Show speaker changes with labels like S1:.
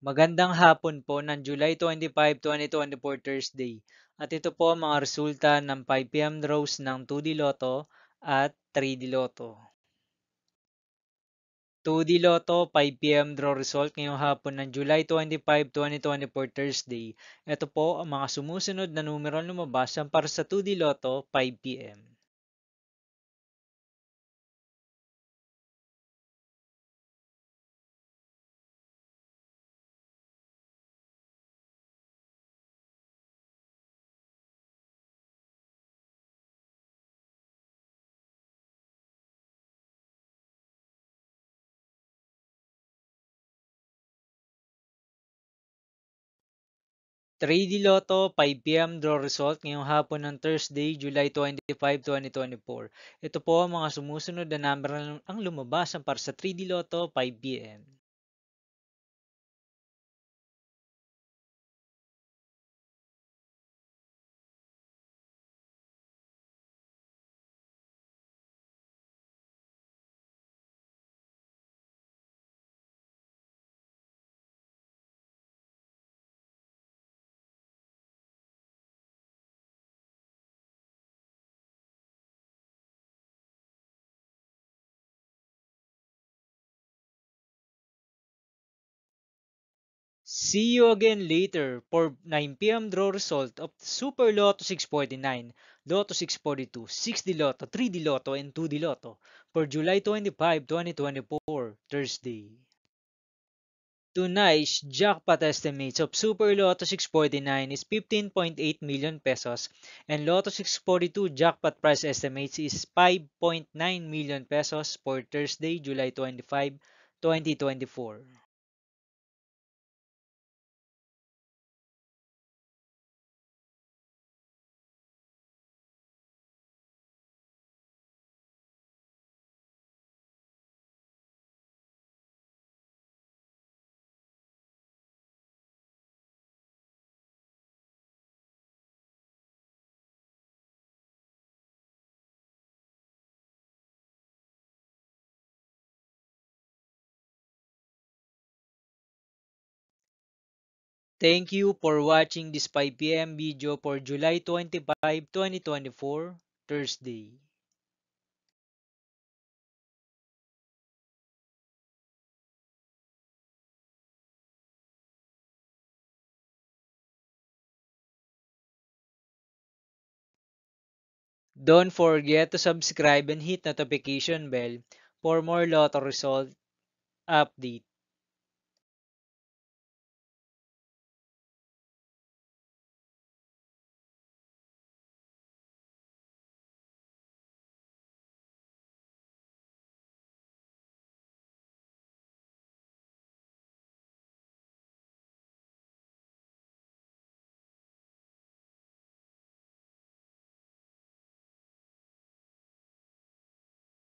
S1: Magandang hapon po ng July 25, 2024 Thursday. At ito po ang mga resulta ng 5 PM draws ng 2D Lotto at 3D Lotto. 2D Lotto 5 PM draw result ngayong hapon ng July 25, 2024 Thursday. Ito po ang mga sumusunod na numero lumabas para sa 2D Lotto 5 PM. 3D Lotto 5 PM draw result ngayong hapon ng Thursday, July 25, 2024. Ito po ang mga sumusunod na number ang lumabas para sa 3D Lotto 5 PM. See you again later for 9 PM draw result of Super Lotto 649, Lotto 642, 6D Lotto, 3D Lotto, and 2D Lotto for July 25, 2024, Thursday. Tonight's jackpot estimates of Super Lotto 649 is 15.8 million pesos and Lotto 642 jackpot price estimates is 5.9 million pesos for Thursday, July 25, 2024. Thank you for watching this 5 PM video for July 25, 2024, Thursday. Don't forget to subscribe and hit notification bell for more Lotto result update.